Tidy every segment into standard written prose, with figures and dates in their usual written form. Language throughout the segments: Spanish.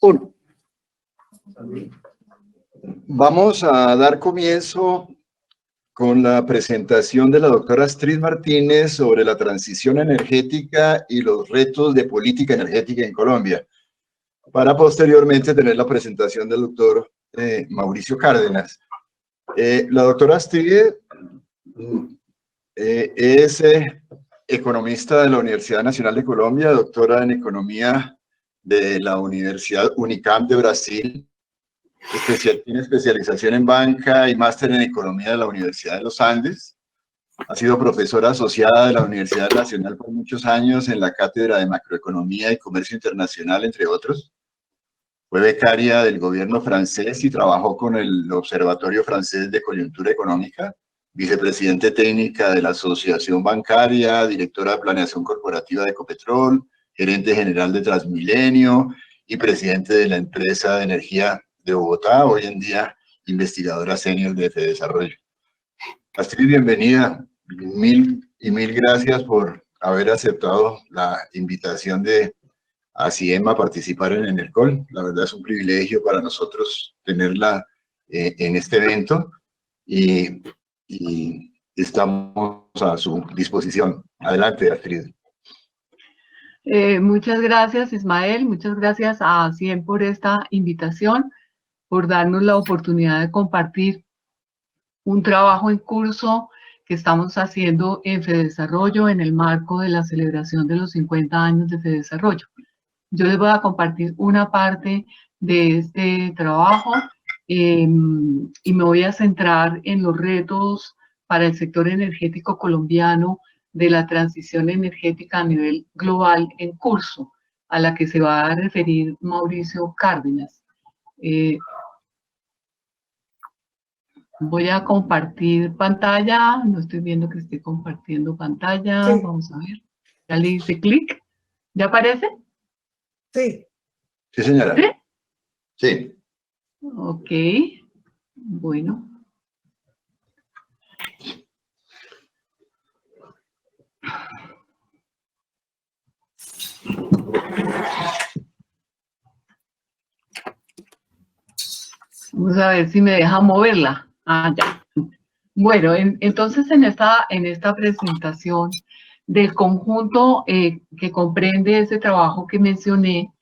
Uno. Vamos a dar comienzo con la presentación de la doctora Astrid Martínez sobre la transición energética y los retos de política energética en Colombia, para posteriormente tener la presentación del doctor Mauricio Cárdenas. La doctora Astrid es economista de la Universidad Nacional de Colombia, doctora en economía de la Universidad Unicamp de Brasil, tiene especialización en banca y máster en economía de la Universidad de los Andes. Ha sido profesora asociada de la Universidad Nacional por muchos años en la cátedra de macroeconomía y comercio internacional, entre otros. Fue becaria del gobierno francés y trabajó con el Observatorio Francés de Coyuntura Económica, vicepresidente técnica de la Asociación Bancaria, directora de Planeación Corporativa de Ecopetrol, gerente general de Transmilenio y presidente de la empresa de energía de Bogotá, hoy en día investigadora senior de Fedesarrollo. Astrid, bienvenida. Mil gracias por haber aceptado la invitación de ASIEM a participar en Enercol. La verdad es un privilegio para nosotros tenerla en este evento y estamos a su disposición. Adelante, Astrid. Muchas gracias, Ismael. Muchas gracias a ASIEM por esta invitación, por darnos la oportunidad de compartir un trabajo en curso que estamos haciendo en Fedesarrollo en el marco de la celebración de los 50 años de Fedesarrollo. Yo les voy a compartir una parte de este trabajo y me voy a centrar en los retos para el sector energético colombiano de la transición energética a nivel global en curso, a la que se va a referir Mauricio Cárdenas. Voy a compartir pantalla, no estoy viendo que esté compartiendo pantalla, sí. Vamos a ver, ya le hice clic, ¿ya aparece? Sí. Sí, señora. ¿Sí? Sí. Ok, bueno. Vamos a ver si me deja moverla. Ah, ya. Bueno, entonces en esta presentación del conjunto que comprende ese trabajo que mencioné,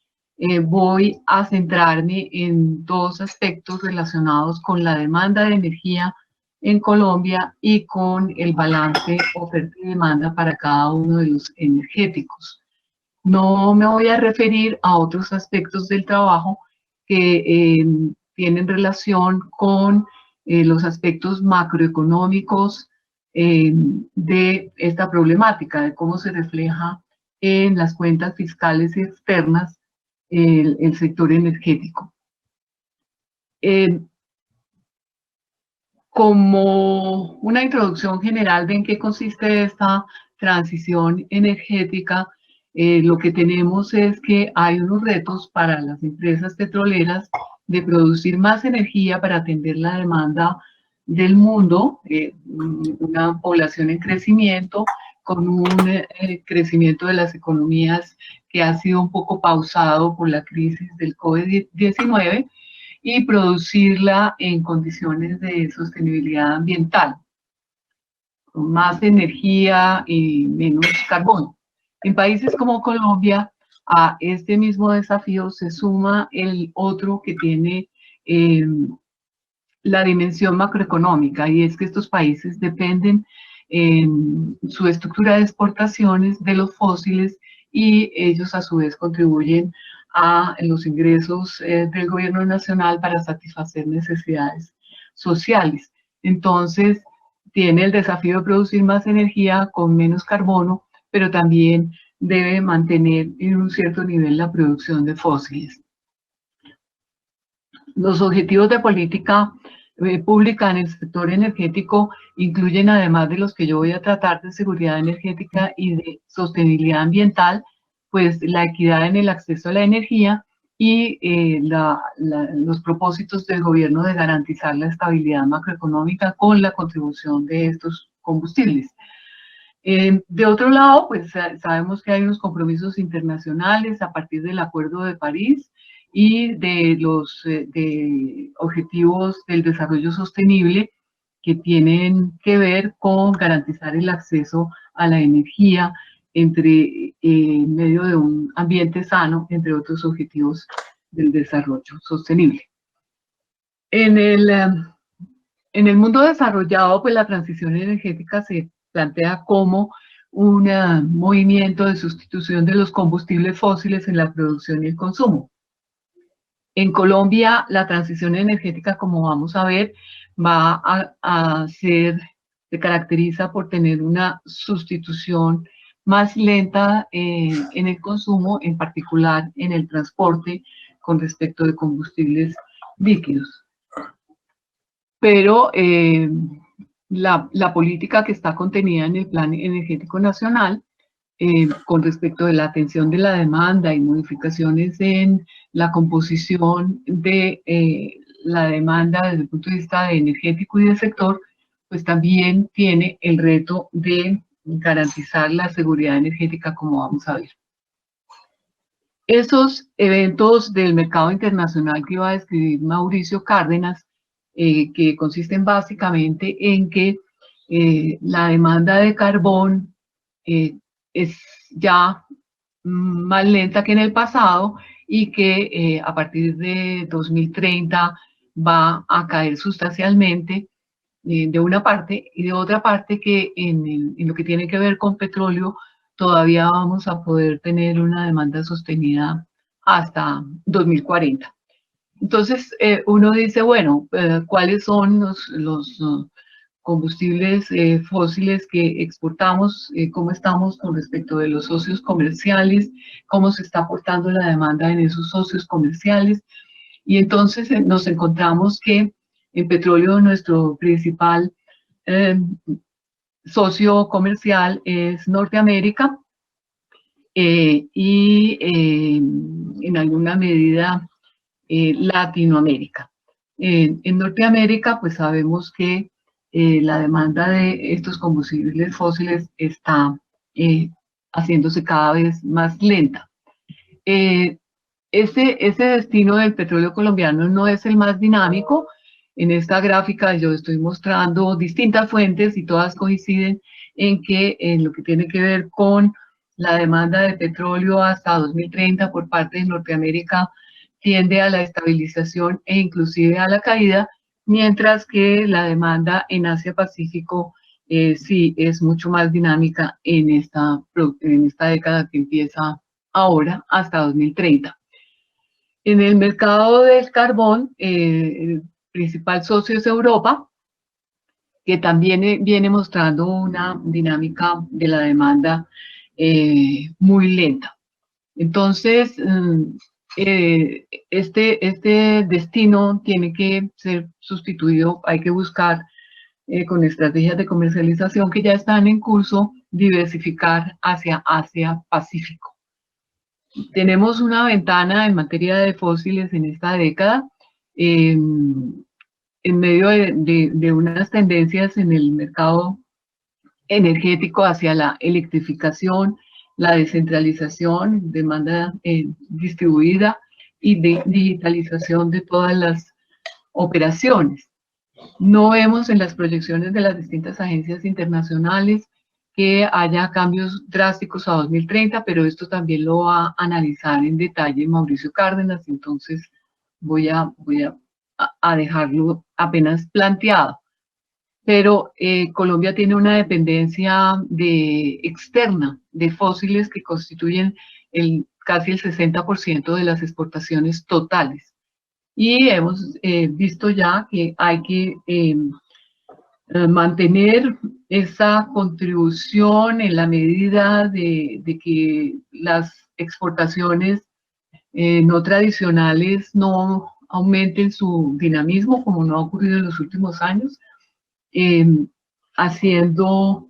voy a centrarme en dos aspectos relacionados con la demanda de energía en Colombia y con el balance oferta y demanda para cada uno de los energéticos. No me voy a referir a otros aspectos del trabajo que tienen relación con los aspectos macroeconómicos de esta problemática, de cómo se refleja en las cuentas fiscales y externas el sector energético. Como una introducción general de en qué consiste esta transición energética, lo que tenemos es que hay unos retos para las empresas petroleras de producir más energía para atender la demanda del mundo, una población en crecimiento, con un crecimiento de las economías que ha sido un poco pausado por la crisis del COVID-19, y producirla en condiciones de sostenibilidad ambiental, con más energía y menos carbono. En países como Colombia, a este mismo desafío se suma el otro que tiene la dimensión macroeconómica, y es que estos países dependen en su estructura de exportaciones de los fósiles, y ellos a su vez contribuyen a los ingresos del gobierno nacional para satisfacer necesidades sociales. Entonces, tiene el desafío de producir más energía con menos carbono, pero también debe mantener en un cierto nivel la producción de fósiles. Los objetivos de política pública en el sector energético incluyen, además de los que yo voy a tratar de seguridad energética y de sostenibilidad ambiental, pues la equidad en el acceso a la energía y los propósitos del gobierno de garantizar la estabilidad macroeconómica con la contribución de estos combustibles. De otro lado, pues sabemos que hay unos compromisos internacionales a partir del Acuerdo de París y de los de objetivos del desarrollo sostenible que tienen que ver con garantizar el acceso a la energía en medio de un ambiente sano, entre otros objetivos del desarrollo sostenible. En el mundo desarrollado, pues la transición energética se plantea como un movimiento de sustitución de los combustibles fósiles en la producción y el consumo. En Colombia, la transición energética, como vamos a ver, se caracteriza por tener una sustitución más lenta en el consumo, en particular en el transporte, con respecto de combustibles líquidos. Pero la política que está contenida en el Plan Energético Nacional con respecto de la atención de la demanda y modificaciones en la composición de la demanda desde el punto de vista energético y del sector, pues también tiene el reto de garantizar la seguridad energética, como vamos a ver. Esos eventos del mercado internacional que iba a describir Mauricio Cárdenas, que consisten básicamente en que la demanda de carbón es ya más lenta que en el pasado y que a partir de 2030 va a caer sustancialmente de una parte, y de otra parte que en lo que tiene que ver con petróleo todavía vamos a poder tener una demanda sostenida hasta 2040. Entonces uno dice, bueno, ¿cuáles son los combustibles fósiles que exportamos? ¿Cómo estamos con respecto de los socios comerciales? ¿Cómo se está aportando la demanda en esos socios comerciales? Y entonces nos encontramos que el petróleo, nuestro principal socio comercial, es Norteamérica y en alguna medida Latinoamérica. En Norteamérica, pues sabemos que la demanda de estos combustibles fósiles está haciéndose cada vez más lenta. Ese destino del petróleo colombiano no es el más dinámico. En esta gráfica yo estoy mostrando distintas fuentes y todas coinciden en que en lo que tiene que ver con la demanda de petróleo hasta 2030 por parte de Norteamérica tiende a la estabilización e inclusive a la caída, mientras que la demanda en Asia-Pacífico sí es mucho más dinámica en esta década que empieza ahora hasta 2030. En el mercado del carbón, el principal socio es Europa, que también viene mostrando una dinámica de la demanda muy lenta. Entonces, este destino tiene que ser sustituido, hay que buscar con estrategias de comercialización que ya están en curso, diversificar hacia Asia-Pacífico. Tenemos una ventana en materia de fósiles en esta década, en medio de unas tendencias en el mercado energético hacia la electrificación, la descentralización, demanda distribuida y de digitalización de todas las operaciones. No vemos en las proyecciones de las distintas agencias internacionales que haya cambios drásticos a 2030, pero esto también lo va a analizar en detalle Mauricio Cárdenas, entonces voy a dejarlo apenas planteado. Pero Colombia tiene una dependencia externa de fósiles que constituyen casi el 60% de las exportaciones totales. Y hemos visto ya que hay que mantener esa contribución en la medida de que las exportaciones no tradicionales no aumenten su dinamismo, como no ha ocurrido en los últimos años, haciendo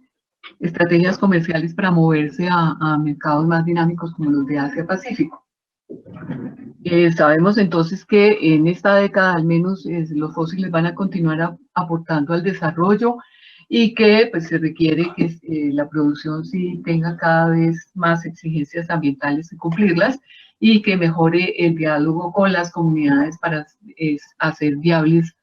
estrategias comerciales para moverse a mercados más dinámicos como los de Asia-Pacífico. Sabemos entonces que en esta década al menos los fósiles van a continuar aportando al desarrollo y que pues, se requiere que la producción sí tenga cada vez más exigencias ambientales y cumplirlas, y que mejore el diálogo con las comunidades para hacer viables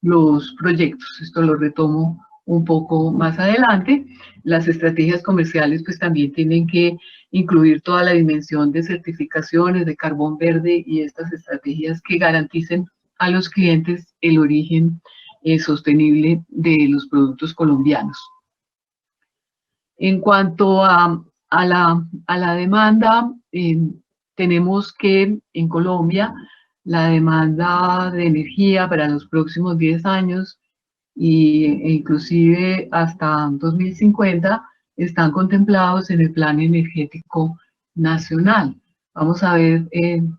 los proyectos. Esto lo retomo un poco más adelante. Las estrategias comerciales pues también tienen que incluir toda la dimensión de certificaciones de carbón verde y estas estrategias que garanticen a los clientes el origen sostenible de los productos colombianos. En cuanto a la demanda, tenemos que en Colombia la demanda de energía para los próximos 10 años e inclusive hasta 2050 están contemplados en el Plan Energético Nacional. Vamos a ver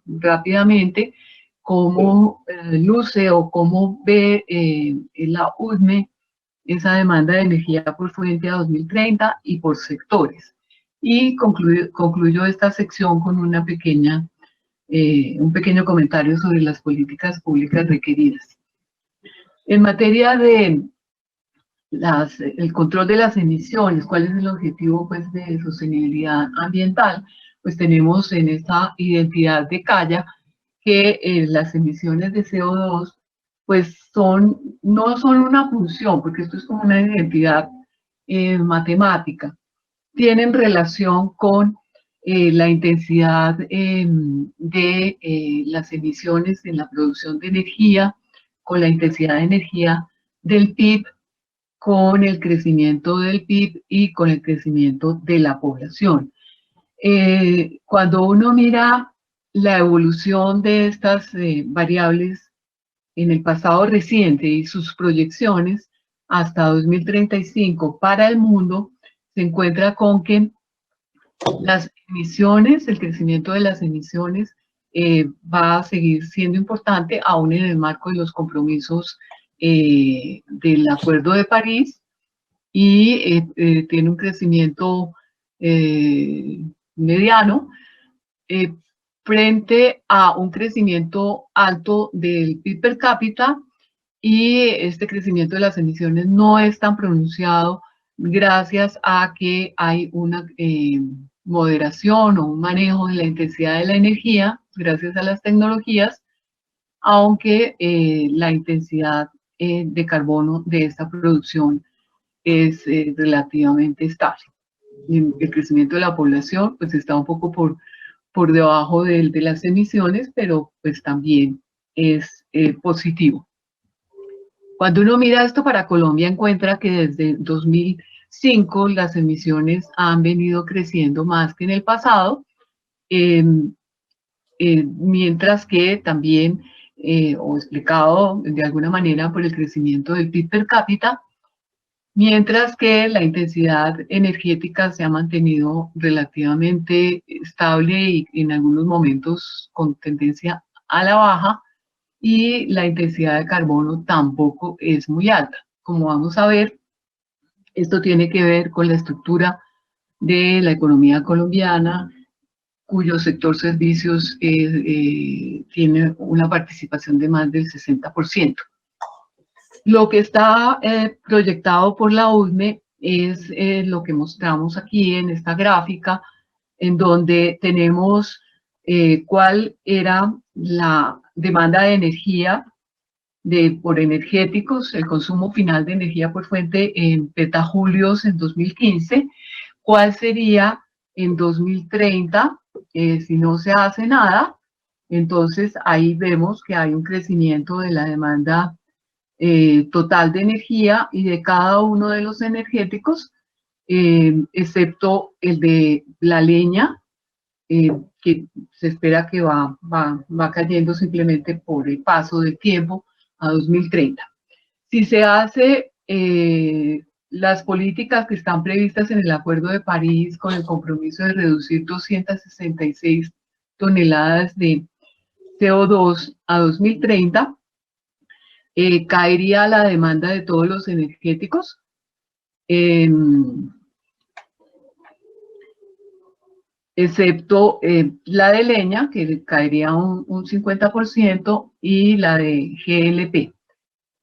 rápidamente cómo luce o cómo ve la UDME esa demanda de energía por fuente a 2030 y por sectores. Y concluyo esta sección con un pequeño comentario sobre las políticas públicas requeridas. En materia de el control de las emisiones, ¿cuál es el objetivo pues, de sostenibilidad ambiental? Pues tenemos en esta identidad de Calla que las emisiones de CO2 pues no son una función, porque esto es como una identidad matemática, tienen relación con la intensidad de las emisiones en la producción de energía, con la intensidad de energía del PIB, con el crecimiento del PIB y con el crecimiento de la población. Cuando uno mira la evolución de estas variables en el pasado reciente y sus proyecciones hasta 2035 para el mundo, se encuentra con que las emisiones, el crecimiento de las emisiones va a seguir siendo importante aún en el marco de los compromisos del Acuerdo de París y tiene un crecimiento mediano frente a un crecimiento alto del PIB per cápita, y este crecimiento de las emisiones no es tan pronunciado gracias a que hay una moderación o un manejo de la intensidad de la energía gracias a las tecnologías, aunque la intensidad de carbono de esta producción es relativamente estable. El crecimiento de la población pues está un poco por debajo de las emisiones, pero pues también es positivo. Cuando uno mira esto para Colombia, encuentra que desde 2005 las emisiones han venido creciendo más que en el pasado, mientras que también, o explicado de alguna manera por el crecimiento del PIB per cápita, mientras que la intensidad energética se ha mantenido relativamente estable y en algunos momentos con tendencia a la baja, y la intensidad de carbono tampoco es muy alta. Como vamos a ver, esto tiene que ver con la estructura de la economía colombiana, cuyo sector servicios tiene una participación de más del 60%. Lo que está proyectado por la UDME es lo que mostramos aquí en esta gráfica, en donde tenemos cuál era la demanda de energía por energéticos, el consumo final de energía por fuente en petajulios en 2015, cuál sería en 2030 si no se hace nada. Entonces ahí vemos que hay un crecimiento de la demanda total de energía y de cada uno de los energéticos, excepto el de la leña, que se espera que va cayendo simplemente por el paso del tiempo a 2030. Si se hace las políticas que están previstas en el Acuerdo de París con el compromiso de reducir 266 toneladas de CO2 a 2030, caería la demanda de todos los energéticos, excepto la de leña, que caería un 50%, y la de GLP.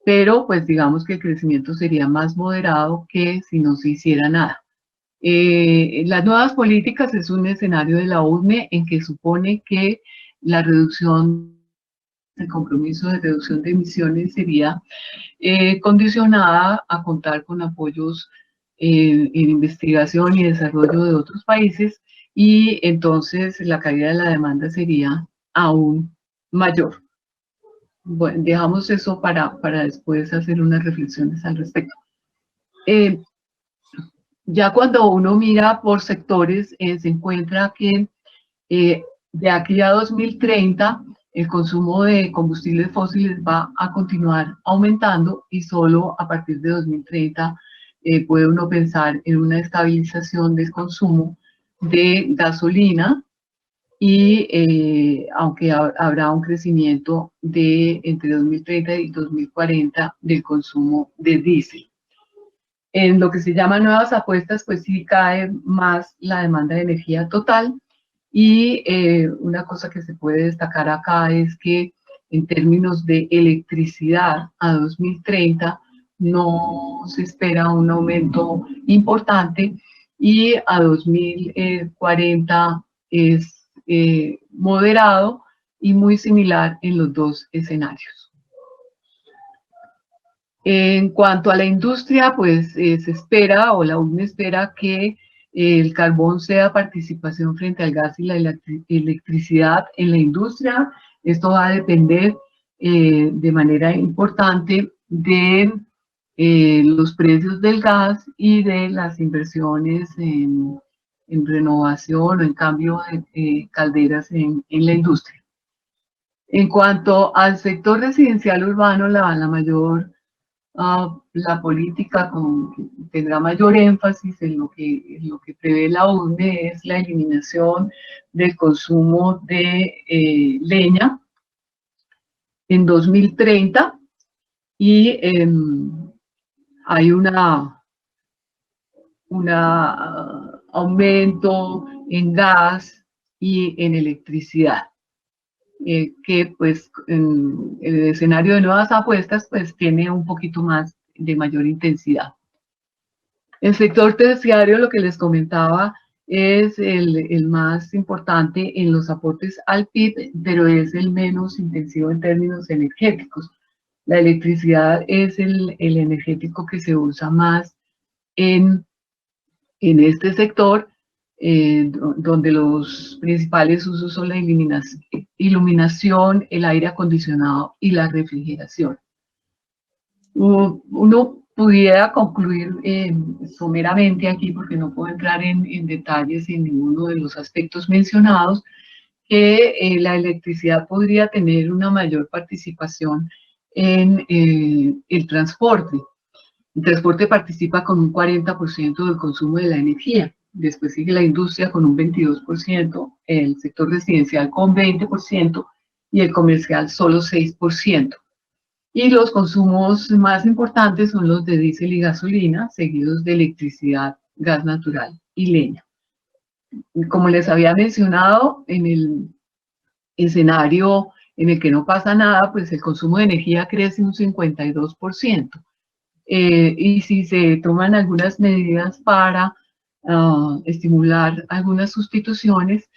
Pero pues digamos que el crecimiento sería más moderado que si no se hiciera nada. Las nuevas políticas es un escenario de la UNE en que supone que la reducción, el compromiso de reducción de emisiones sería condicionada a contar con apoyos en investigación y desarrollo de otros países, y entonces la caída de la demanda sería aún mayor. Bueno, dejamos eso para después hacer unas reflexiones al respecto. Ya cuando uno mira por sectores, se encuentra que de aquí a 2030 el consumo de combustibles fósiles va a continuar aumentando, y solo a partir de 2030 puede uno pensar en una estabilización del consumo de gasolina, y aunque habrá un crecimiento de entre 2030 y 2040 del consumo de diésel. En lo que se llama nuevas apuestas, pues sí cae más la demanda de energía total, y una cosa que se puede destacar acá es que en términos de electricidad a 2030 no se espera un aumento importante, y a 2040 es moderado y muy similar en los dos escenarios. En cuanto a la industria, pues se espera, o la UNE espera, que el carbón sea participación frente al gas y la electricidad en la industria. Esto va a depender de manera importante de los precios del gas y de las inversiones en renovación o en cambio de calderas en la industria. En cuanto al sector residencial urbano, la política tendrá mayor énfasis en lo que prevé la UNE, es la eliminación del consumo de leña en 2030, y hay un aumento en gas y en electricidad. Que pues en el escenario de nuevas apuestas pues tiene un poquito más de mayor intensidad. El sector terciario, lo que les comentaba, es el más importante en los aportes al PIB, pero es el menos intensivo en términos energéticos. La electricidad es el energético que se usa más en este sector, donde los principales usos son la iluminación, el aire acondicionado y la refrigeración. Uno pudiera concluir someramente aquí, porque no puedo entrar en detalles en ninguno de los aspectos mencionados, que la electricidad podría tener una mayor participación en el transporte. El transporte participa con un 40% del consumo de la energía. Después sigue la industria con un 22%, el sector residencial con 20% y el comercial solo 6%. Y los consumos más importantes son los de diésel y gasolina, seguidos de electricidad, gas natural y leña. Como les había mencionado, en el escenario en el que no pasa nada, pues el consumo de energía crece un 52%. Y si se toman algunas medidas para estimular algunas sustituciones,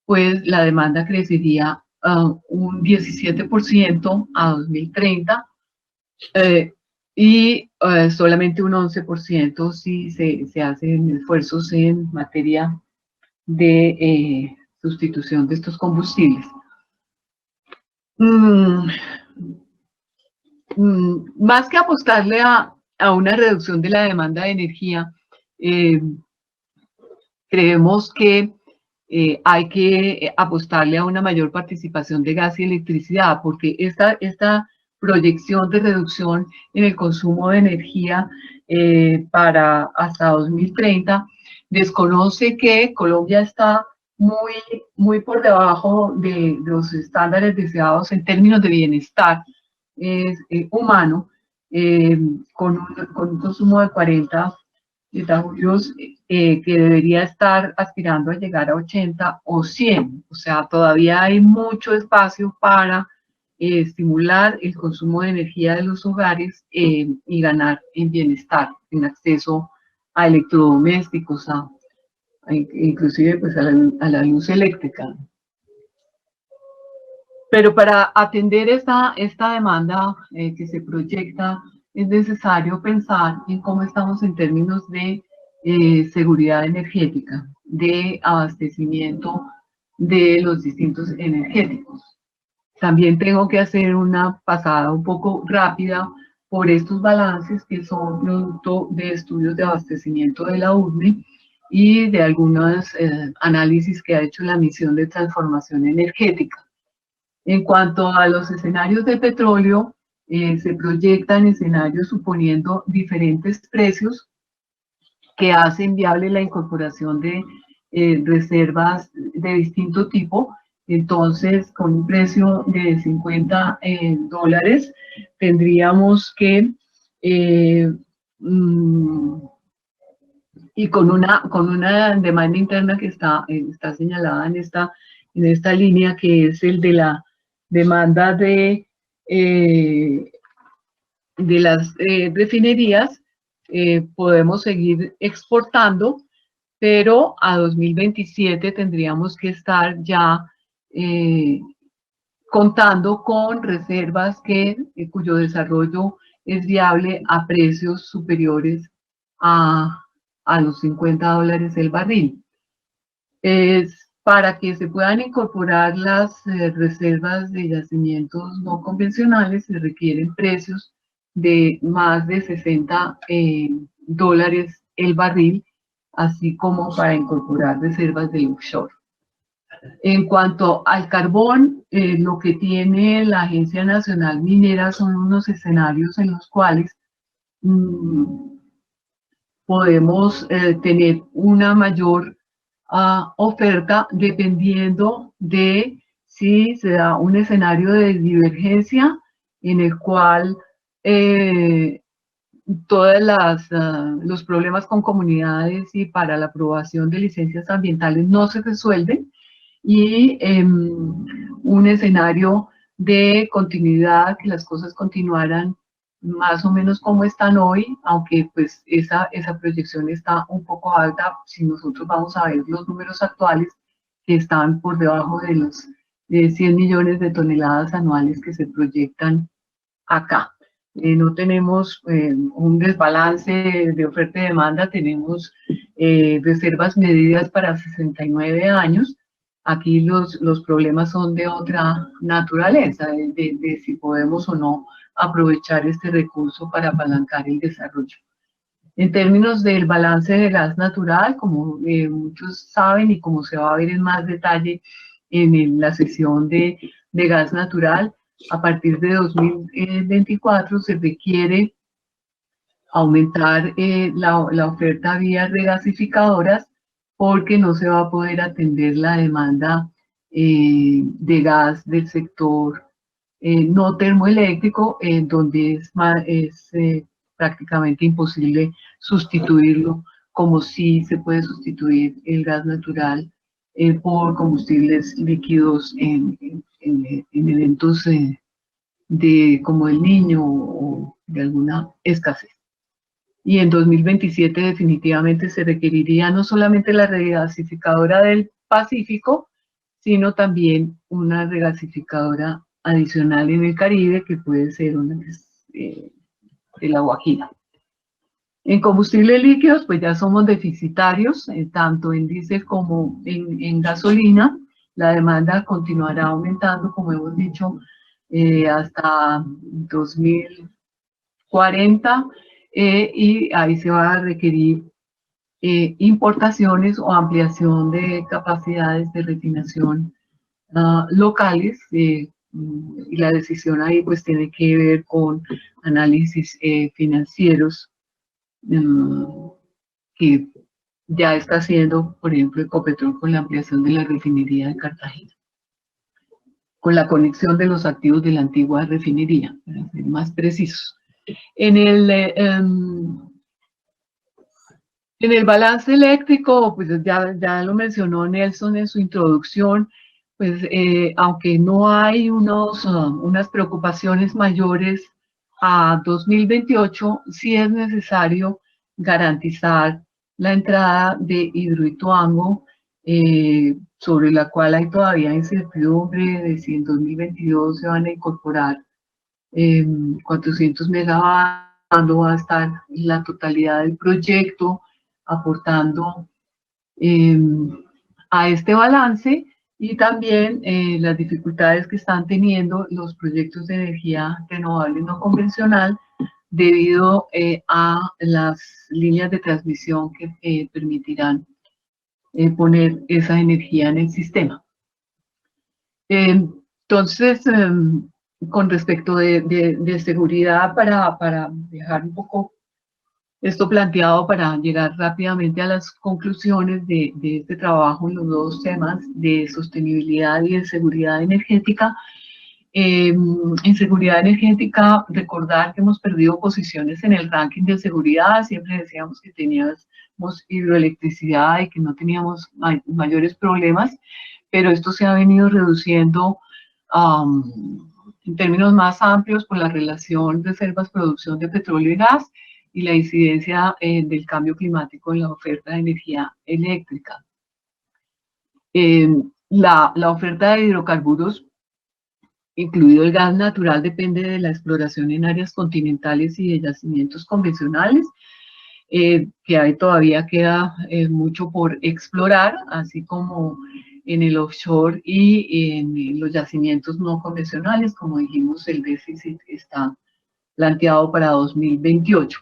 pues la demanda crecería un 17% a 2030, y solamente un 11% si se hacen esfuerzos en materia de sustitución de estos combustibles. Más que apostarle a una reducción de la demanda de energía, creemos que hay que apostarle a una mayor participación de gas y electricidad, porque esta proyección de reducción en el consumo de energía para hasta 2030 desconoce que Colombia está muy por debajo de los estándares deseados en términos de bienestar humano, con un consumo de 40 gigajulios que debería estar aspirando a llegar a 80 o 100. O sea, todavía hay mucho espacio para estimular el consumo de energía de los hogares y ganar en bienestar, en acceso a electrodomésticos, inclusive pues a la luz eléctrica. Pero para atender esta demanda que se proyecta, es necesario pensar en cómo estamos en términos de seguridad energética, de abastecimiento de los distintos energéticos. También tengo que hacer una pasada un poco rápida por estos balances que son producto de estudios de abastecimiento de la URNE y de algunos análisis que ha hecho la misión de transformación energética. En cuanto a los escenarios de petróleo, se proyectan escenarios suponiendo diferentes precios que hacen viable la incorporación de reservas de distinto tipo. Entonces, con un precio de $50 tendríamos que, y con una demanda interna que está señalada en esta línea, que es el de la demanda de las refinerías, podemos seguir exportando, pero a 2027 tendríamos que estar ya contando con reservas cuyo desarrollo es viable a precios superiores a los $50 el barril. Para que se puedan incorporar las reservas de yacimientos no convencionales, se requieren precios de más de $60 el barril, así como para incorporar reservas de offshore. En cuanto al carbón, lo que tiene la Agencia Nacional Minera son unos escenarios en los cuales podemos tener una mayor oferta dependiendo de si se da un escenario de divergencia en el cual todos los problemas con comunidades y para la aprobación de licencias ambientales no se resuelven, y un escenario de continuidad, que las cosas continuaran más o menos como están hoy, aunque pues esa proyección está un poco alta si nosotros vamos a ver los números actuales, que están por debajo de los 100 millones de toneladas anuales que se proyectan acá. No tenemos un desbalance de oferta y demanda, tenemos reservas medidas para 69 años. Aquí los problemas son de otra naturaleza, de si podemos o no aprovechar este recurso para apalancar el desarrollo. En términos del balance de gas natural, como muchos saben y como se va a ver en más detalle en la sección de gas natural, a partir de 2024 se requiere aumentar la oferta vía regasificadoras, porque no se va a poder atender la demanda de gas del sector no termoeléctrico, donde es prácticamente imposible sustituirlo, como si se puede sustituir el gas natural por combustibles líquidos en eventos como el Niño o de alguna escasez. Y en 2027 definitivamente se requeriría no solamente la regasificadora del Pacífico, sino también una regasificadora adicional en el Caribe, que puede ser una de La Guajira. En combustibles líquidos, pues ya somos deficitarios, tanto en diésel como en gasolina. La demanda continuará aumentando, como hemos dicho, hasta 2040, y ahí se va a requerir importaciones o ampliación de capacidades de refinación locales, y la decisión ahí pues tiene que ver con análisis financieros que ya está haciendo, por ejemplo, Ecopetrol con la ampliación de la refinería de Cartagena, con la conexión de los activos de la antigua refinería, para ser más precisos. En el balance eléctrico, pues ya lo mencionó Nelson en su introducción, pues aunque no hay unas preocupaciones mayores a 2028, sí es necesario garantizar la entrada de Hidroituango, sobre la cual hay todavía incertidumbre de si en 2022 se van a incorporar 400 megavatios, cuándo va a estar la totalidad del proyecto aportando a este balance, y también las dificultades que están teniendo los proyectos de energía renovable no convencional debido a las líneas de transmisión que permitirán poner esa energía en el sistema. Entonces, con respecto de seguridad, para dejar un poco esto planteado, para llegar rápidamente a las conclusiones de este trabajo en los dos temas de sostenibilidad y de seguridad energética. En seguridad energética, recordar que hemos perdido posiciones en el ranking de seguridad. Siempre decíamos que teníamos hidroelectricidad y que no teníamos mayores problemas, pero esto se ha venido reduciendo en términos más amplios por la relación reservas-producción de petróleo y gas y la incidencia del cambio climático en la oferta de energía eléctrica. La oferta de hidrocarburos, incluido el gas natural, depende de la exploración en áreas continentales y de yacimientos convencionales, que ahí todavía queda mucho por explorar, así como en el offshore y en los yacimientos no convencionales. Como dijimos, el déficit está planteado para 2028.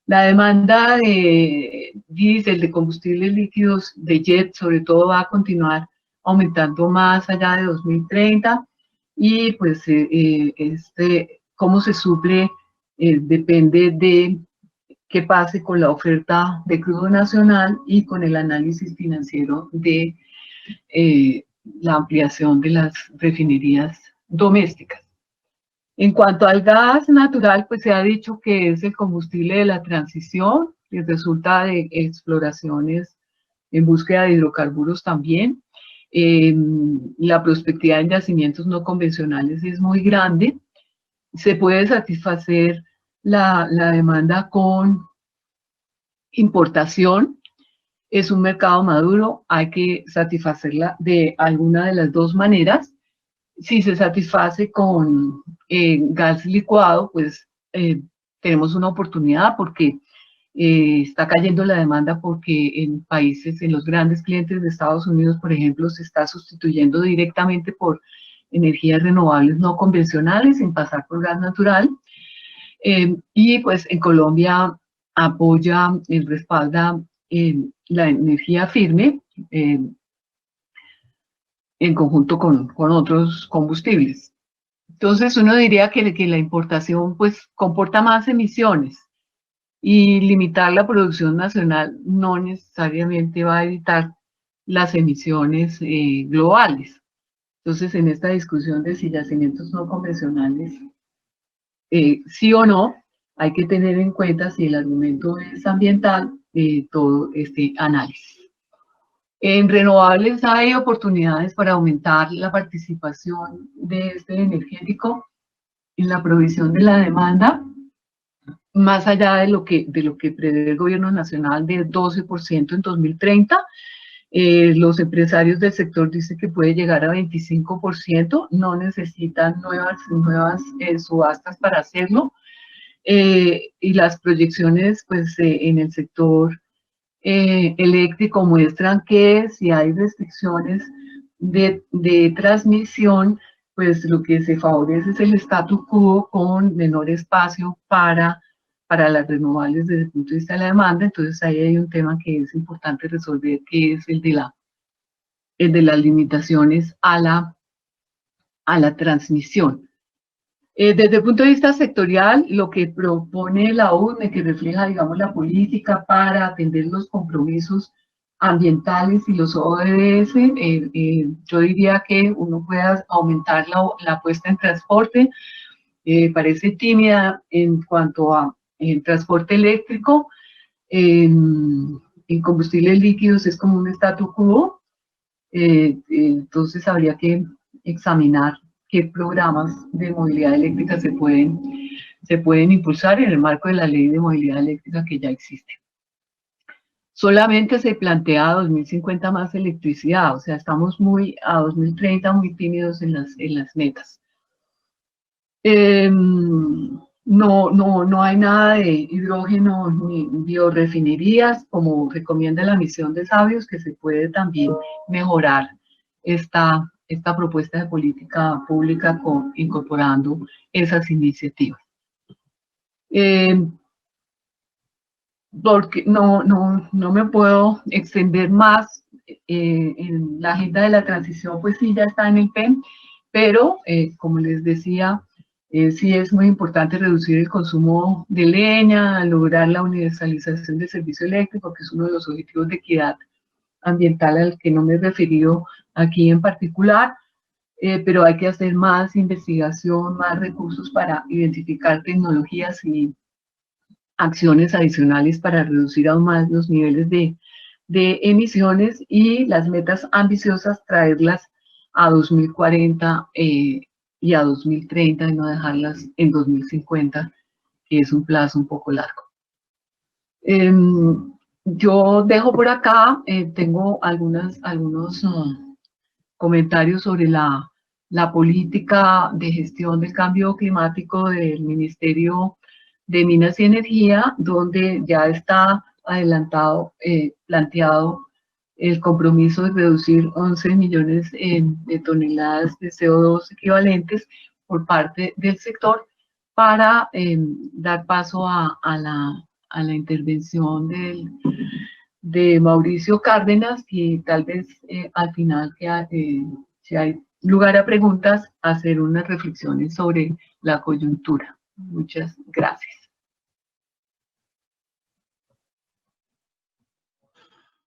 La demanda de diésel, de combustibles líquidos, de jet, sobre todo, va a continuar aumentando más allá de 2030, y pues cómo se suple depende de qué pase con la oferta de crudo nacional y con el análisis financiero de la ampliación de las refinerías domésticas. En cuanto al gas natural, pues se ha dicho que es el combustible de la transición, que resulta de exploraciones en búsqueda de hidrocarburos también. La prospectividad en yacimientos no convencionales es muy grande. Se puede satisfacer la demanda con importación. Es un mercado maduro, hay que satisfacerla de alguna de las dos maneras. Si se satisface con gas licuado, pues tenemos una oportunidad, porque está cayendo la demanda, porque en países, en los grandes clientes de Estados Unidos, por ejemplo, se está sustituyendo directamente por energías renovables no convencionales, sin pasar por gas natural. Y pues en Colombia apoya y respalda la energía firme, en conjunto con otros combustibles. Entonces uno diría que la importación pues comporta más emisiones, y limitar la producción nacional no necesariamente va a evitar las emisiones globales. Entonces, en esta discusión de si yacimientos no convencionales sí o no, hay que tener en cuenta, si el argumento es ambiental, todo este análisis. En renovables hay oportunidades para aumentar la participación de este energético en la provisión de la demanda, más allá de lo que prevé el gobierno nacional, de 12% en 2030. Los empresarios del sector dicen que puede llegar a 25%, no necesitan nuevas subastas para hacerlo. Y las proyecciones pues en el sector eléctrico muestran que si hay restricciones de transmisión, pues lo que se favorece es el statu quo, con menor espacio para las renovables desde el punto de vista de la demanda. Entonces ahí hay un tema que es importante resolver, que es el de las limitaciones a la transmisión. Desde el punto de vista sectorial, lo que propone la UNE, que refleja, digamos, la política para atender los compromisos ambientales y los ODS, yo diría que uno puede aumentar la apuesta en transporte. Parece tímida en cuanto a transporte eléctrico. En combustibles líquidos es como un statu quo. Entonces habría que examinar qué programas de movilidad eléctrica se pueden impulsar en el marco de la ley de movilidad eléctrica que ya existe. solamente se plantea 2050 más electricidad, o sea, estamos muy a 2030 muy tímidos en las metas. No hay nada de hidrógeno ni biorefinerías, como recomienda la misión de sabios, que se puede también mejorar esta propuesta de política pública incorporando esas iniciativas. Porque no me puedo extender más. En la agenda de la transición, pues sí, ya está en el PEN, pero como les decía, sí es muy importante reducir el consumo de leña, lograr la universalización del servicio eléctrico, que es uno de los objetivos de equidad ambiental al que no me he referido aquí en particular, pero hay que hacer más investigación, más recursos para identificar tecnologías y acciones adicionales para reducir aún más los niveles de emisiones, y las metas ambiciosas traerlas a 2040 y a 2030 y no dejarlas en 2050, que es un plazo un poco largo. Yo dejo por acá, tengo algunos comentarios sobre la política de gestión del cambio climático del Ministerio de Minas y Energía, donde ya está adelantado, planteado el compromiso de reducir 11 millones de toneladas de CO2 equivalentes por parte del sector, para dar paso a la intervención de Mauricio Cárdenas, y tal vez al final, si hay lugar a preguntas, hacer unas reflexiones sobre la coyuntura. Muchas gracias.